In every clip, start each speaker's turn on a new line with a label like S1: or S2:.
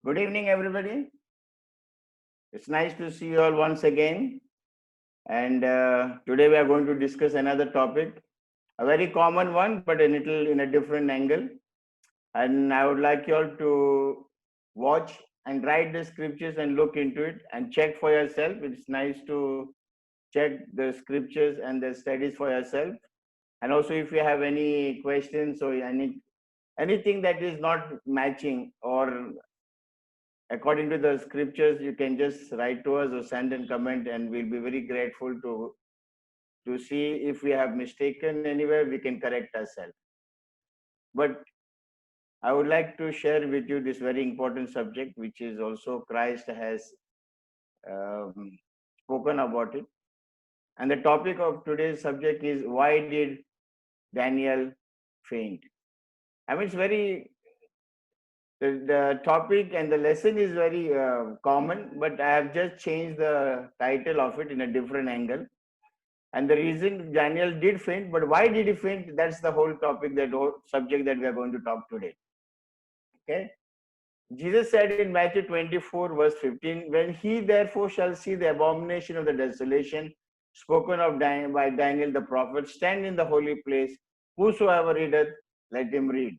S1: Good evening, everybody. It's nice to see you all once again. And today we are going to discuss another topic, a very common one, but a little in a different angle. And I would like you all to watch and write the scriptures and look into it and check for yourself. It's nice to check the scriptures and the studies for yourself. And also, if you have any questions or anything that is not matching or according to the scriptures, you can just write to us or send a comment, and we'll be very grateful to see if we have mistaken anywhere, we can correct ourselves. But I would like to share with you this very important subject, which is also Christ has um, spoken about it. And the topic of today's subject is, why did Daniel faint? I mean, it's very the topic and the lesson is very common, but I have just changed the title of it in a different angle. And the reason Daniel did faint, but why did he faint? That's the whole topic, that whole subject that we are going to talk today. Okay. Jesus said in Matthew 24, verse 15, when he therefore shall see the abomination of the desolation spoken of by Daniel the prophet, stand in the holy place, whosoever readeth, let him read.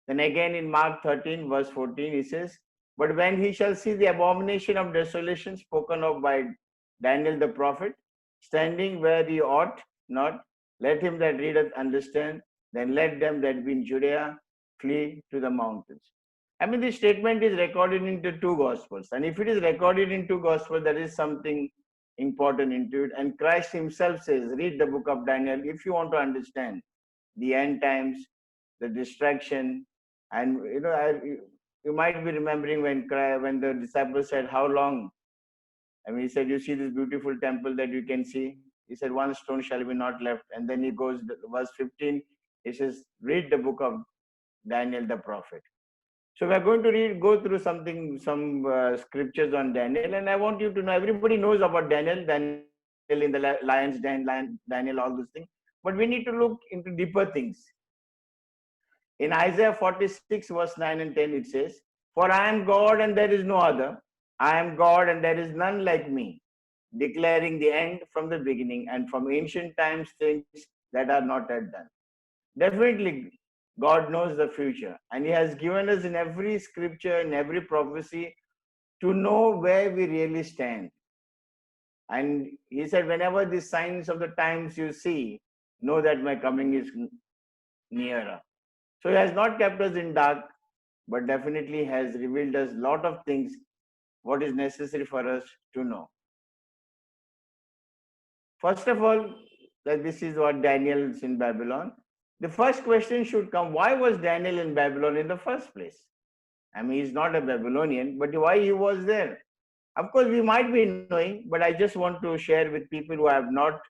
S1: Then again in Mark 13, verse 14, he says, but when he shall see the abomination of desolation spoken of by Daniel the prophet, standing where he ought not, let him that readeth understand, then let them that be in Judea flee to the mountains. I mean, this statement is recorded into two gospels. And if it is recorded in two gospels, there is something important into it. And Christ himself says, read the book of Daniel if you want to understand the end times, the distraction. And you might be remembering when the disciples said, how long? I mean, he said, you see this beautiful temple that you can see? He said, one stone shall be not left. And then he goes, verse 15, he says, read the book of Daniel the prophet. So we are going to go through some scriptures on Daniel. And I want you to know, everybody knows about Daniel in the lion's den, Daniel, all those things. But we need to look into deeper things. In Isaiah 46, verse 9 and 10, it says, for I am God and there is no other. I am God and there is none like me, declaring the end from the beginning and from ancient times things that are not yet done. Definitely, God knows the future, and He has given us in every scripture, in every prophecy, to know where we really stand. And He said, whenever the signs of the times you see, know that my coming is nearer. So He has not kept us in dark, but definitely has revealed us a lot of things, what is necessary for us to know. First of all, that this is what Daniel is in Babylon. The first question should come, why was Daniel in Babylon in the first place? I mean, he's not a Babylonian, but why he was there? Of course, we might be knowing, but I just want to share with people who have not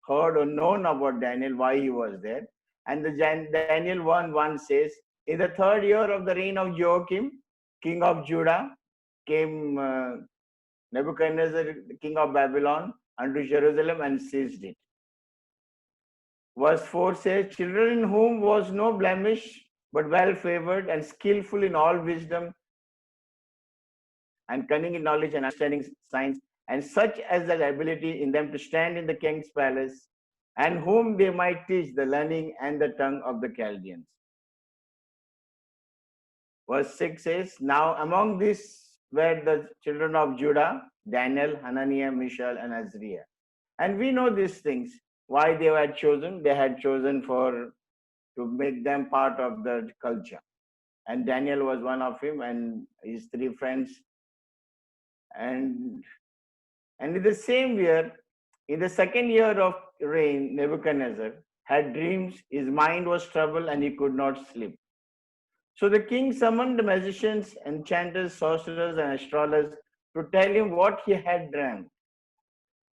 S1: heard or known about Daniel why he was there. And the Daniel 1:1 says, in the third year of the reign of Joachim, king of Judah, came Nebuchadnezzar, king of Babylon, unto Jerusalem and seized it. Verse 4 says, children in whom was no blemish, but well favored and skillful in all wisdom and cunning in knowledge and understanding science, and such as the ability in them to stand in the king's palace, and whom they might teach the learning and the tongue of the Chaldeans. Verse 6 says, now among these were the children of Judah, Daniel, Hananiah, Mishael, and Azariah. And we know these things, why they were chosen. They had chosen to make them part of the culture. And Daniel was one of him and his three friends. And in the same year, in the second year of reign, Nebuchadnezzar had dreams, his mind was troubled, and he could not sleep. So the king summoned the magicians, enchanters, sorcerers, and astrologers to tell him what he had dreamed.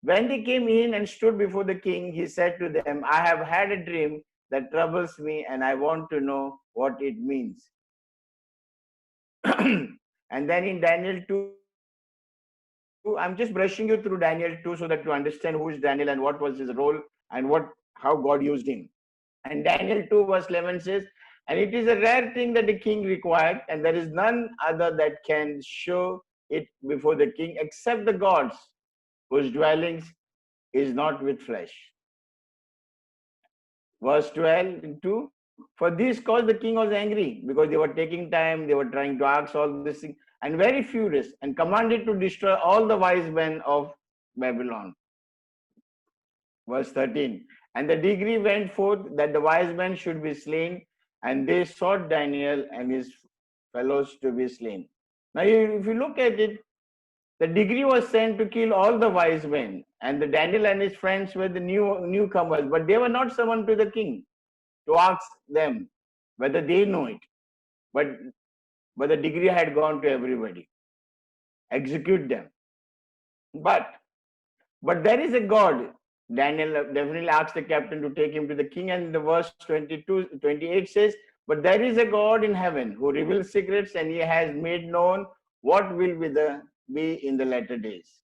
S1: When they came in and stood before the king, he said to them, I have had a dream that troubles me, and I want to know what it means. And then in Daniel 2, I'm just brushing you through Daniel 2 so that you understand who is Daniel and what was his role and how God used him. And Daniel 2 verse 11 says, And it is a rare thing that the king required, and there is none other that can show it before the king except the gods, whose dwellings is not with flesh. Verse 12 2. For this cause the king was angry, because they were taking time, they were trying to ask all this thing, and very furious, and commanded to destroy all the wise men of Babylon. Verse 13. And the decree went forth that the wise men should be slain, and they sought Daniel and his fellows to be slain. Now, if you look at it, the decree was sent to kill all the wise men, and the Daniel and his friends were the newcomers, but they were not summoned to the king to ask them whether they know it. But the decree had gone to everybody. Execute them. But there is a God. Daniel definitely asked the captain to take him to the king, and the verse 28 says, but there is a God in heaven who reveals secrets, and he has made known what will be in the latter days.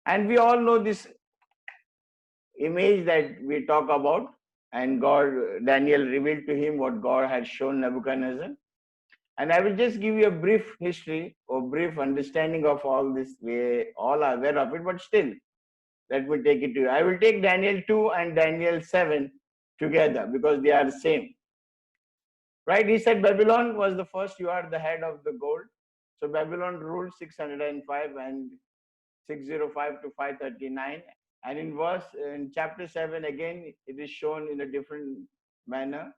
S1: And we all know this image that we talk about, and Daniel revealed to him what God had shown Nebuchadnezzar. And I will just give you a brief history or brief understanding of all this. We all are aware of it, but still, let me take it to you. I will take Daniel 2 and Daniel 7 together because they are the same. Right? He said Babylon was the first, you are the head of the gold. So Babylon ruled 605 and 605 to 539. And in chapter 7, again, it is shown in a different manner.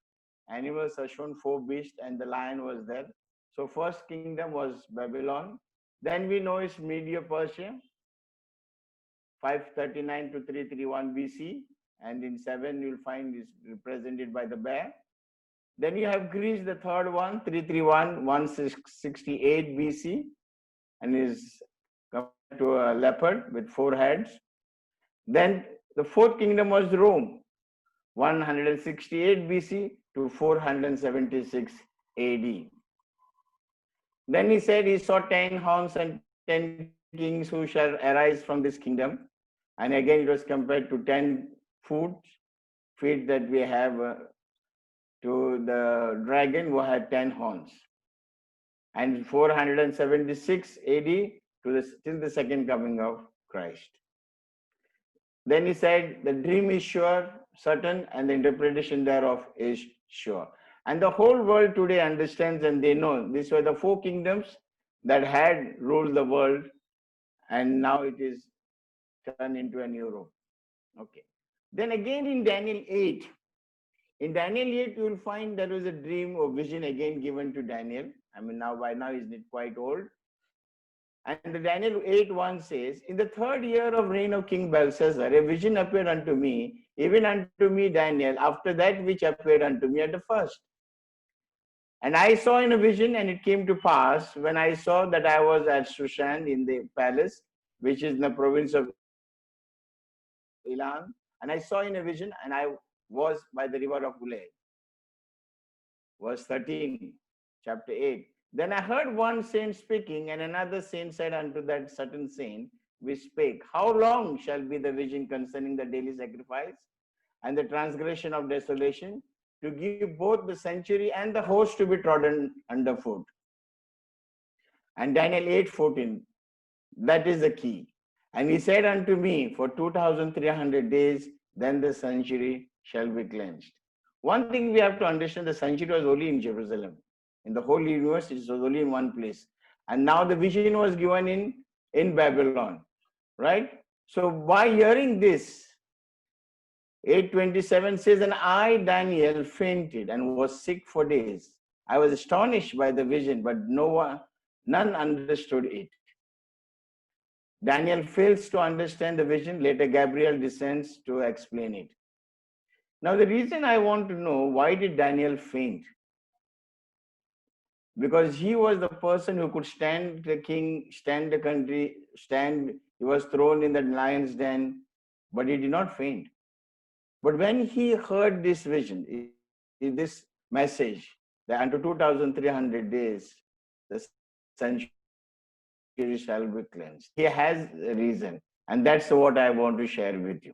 S1: Animals are shown, 4 beasts, and the lion was there. So first kingdom was Babylon. Then we know it's Media Persia, 539 to 331 BC. And in 7, you'll find is represented by the bear. Then you have Greece, the third one, 331, 168 BC, and is compared to a leopard with 4 heads. Then the fourth kingdom was Rome, 168 BC to 476 AD. Then he said he saw 10 horns and 10 kings who shall arise from this kingdom. And again, it was compared to 10 feet that we have to the dragon who had 10 horns. And 476 AD till the second coming of Christ. Then he said, the dream is sure, certain, and the interpretation thereof is sure. And the whole world today understands, and they know these were the 4 kingdoms that had ruled the world, and now it is turned into a new Rome. Okay. Then again in Daniel 8, you will find there was a dream or vision again given to Daniel. I mean, by now he's quite old. And the Daniel 8:1 says, in the 3rd year of reign of King Belshazzar, a vision appeared unto me, even unto me Daniel, after that which appeared unto me at the first. And I saw in a vision, and it came to pass, when I saw that I was at Shushan in the palace, which is in the province of Elam, and I saw in a vision, and I was by the river of Ulai. Verse 13, chapter 8. Then I heard one saint speaking, and another saint said unto that certain saint, we spake, how long shall be the vision concerning the daily sacrifice and the transgression of desolation, to give both the sanctuary and the host to be trodden underfoot? And Daniel 8:14, that is the key. And he said unto me, for 2,300 days, then the sanctuary shall be cleansed. One thing we have to understand, the sanctuary was only in Jerusalem. In the whole universe, it was only in one place. And now the vision was given in Babylon, right? So by hearing this, 8:27 says, and I, Daniel, fainted and was sick for days. I was astonished by the vision, but none understood it. Daniel fails to understand the vision. Later, Gabriel descends to explain it. Now, the reason I want to know, why did Daniel faint? Because he was the person who could stand the king, stand the country, he was thrown in the lion's den, but he did not faint. But when he heard this vision, this message, that unto 2,300 days, the sanctuary shall be cleansed. He has a reason, and that's what I want to share with you.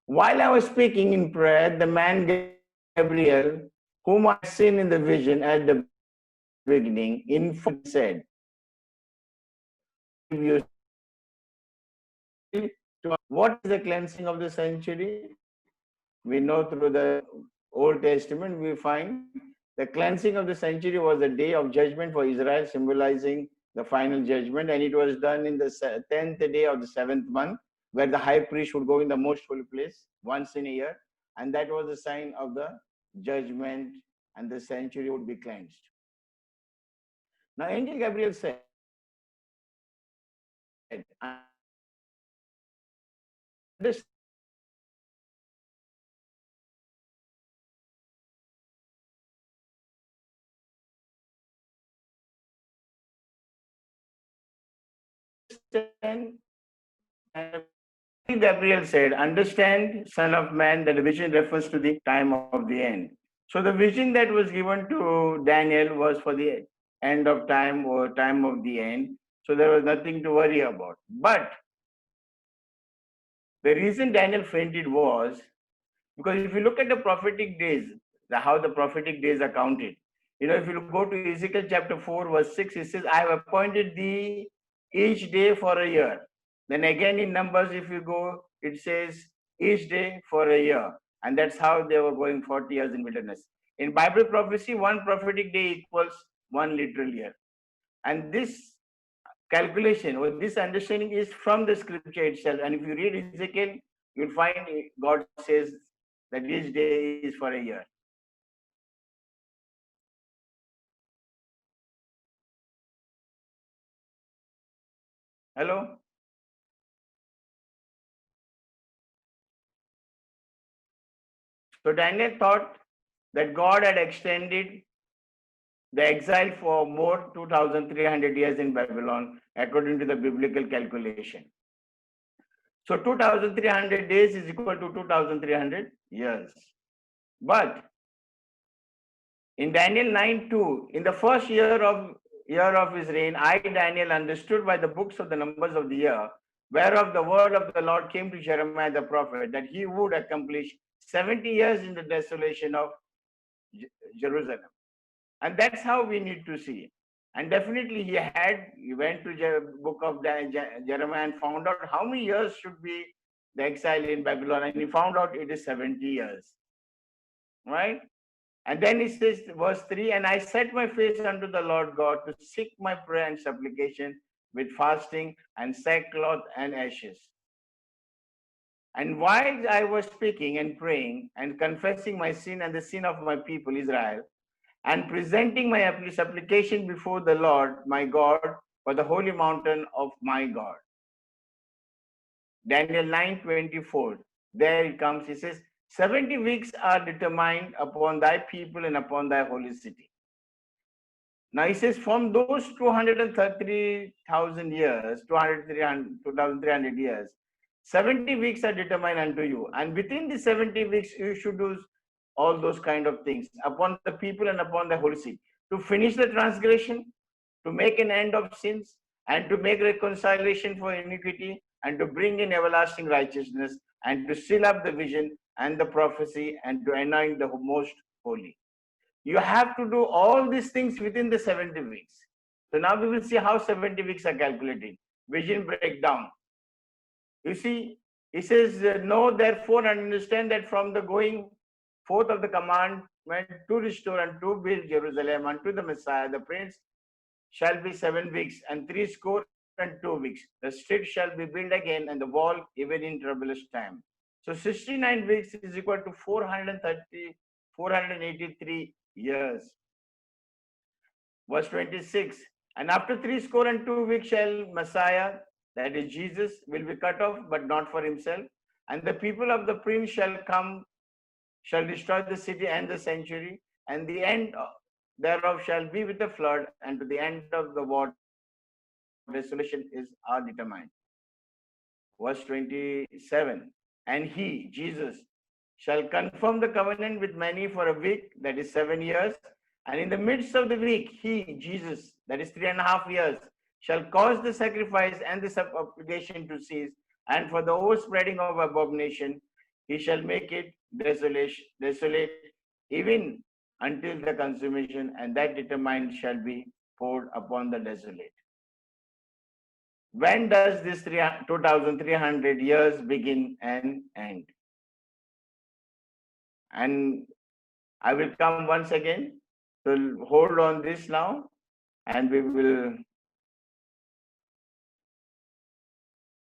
S1: While I was speaking in prayer, the man Gabriel, whom I seen in the vision at the beginning, in said, what is the cleansing of the sanctuary? We know through the Old Testament, we find the cleansing of the sanctuary was a day of judgment for Israel, symbolizing the final judgment. And it was done in the 10th day of the 7th month, where the high priest would go in the most holy place once in a year. And that was a sign of the judgment, and the sanctuary would be cleansed. Now, Angel Gabriel said, this Gabriel said, understand, Son of Man, that the vision refers to the time of the end. So the vision that was given to Daniel was for the end of time or time of the end. So there was nothing to worry about. But the reason Daniel fainted was because if you look at the prophetic days, how the prophetic days are counted, if you go to Ezekiel chapter 4, verse 6, it says, I have appointed thee each day for a year. Then again in Numbers, if you go, it says each day for a year. And that's how they were going 40 years in wilderness. In Bible prophecy, one prophetic day equals one literal year. And this calculation or this understanding is from the scripture itself. And if you read Ezekiel, you'll find God says that each day is for a year. Hello? So Daniel thought that God had extended the exile for more 2,300 years in Babylon, according to the biblical calculation. So 2,300 days is equal to 2,300 years. But in Daniel 9:2, in the first year of his reign, I, Daniel, understood by the books of the numbers of the year, whereof the word of the Lord came to Jeremiah the prophet, that he would accomplish 70 years in the desolation of Jerusalem. And that's how we need to see. And definitely he went to the book of Jeremiah and found out how many years should be the exile in Babylon. And he found out it is 70 years. Right? And then it says, verse 3, and I set my face unto the Lord God to seek my prayer and supplication with fasting and sackcloth and ashes. And while I was speaking and praying and confessing my sin and the sin of my people Israel, and presenting my supplication before the Lord my God for the holy mountain of my God. Daniel 9:24. There it comes. He says, 70 weeks are determined upon thy people and upon thy holy city. Now he says, from those 230,000 years, 2,300 years, 70 weeks are determined unto you. And within the 70 weeks, you should do all those kind of things upon the people and upon the holy city, to finish the transgression, to make an end of sins, and to make reconciliation for iniquity, and to bring in everlasting righteousness, and to seal up the vision and the prophecy, and to anoint the most holy. You have to do all these things within the 70 weeks. So now we will see how 70 weeks are calculated. Vision breakdown. You see, he says, know therefore and understand that from the going forth of the commandment to restore and to build Jerusalem unto the Messiah, the Prince, shall be 7 weeks, and 62 weeks. The street shall be built again, and the wall even in troublous time. So 69 weeks is equal to 483 years. Verse 26, and after 62 weeks shall Messiah, that is Jesus, will be cut off, but not for himself. And the people of the prince shall come, shall destroy the city and the sanctuary, and the end thereof shall be with the flood, and to the end of the war, desolation are determined. Verse 27, and he, Jesus, shall confirm the covenant with many for a week, that is 7 years. And in the midst of the week, he, Jesus, that is 3.5 years, shall cause the sacrifice and the obligation to cease. And for the overspreading of abomination, he shall make it desolate, even until the consummation, and that determined shall be poured upon the desolate. When does this 2300 years begin and end? And I will come once again. So hold on this now, and we will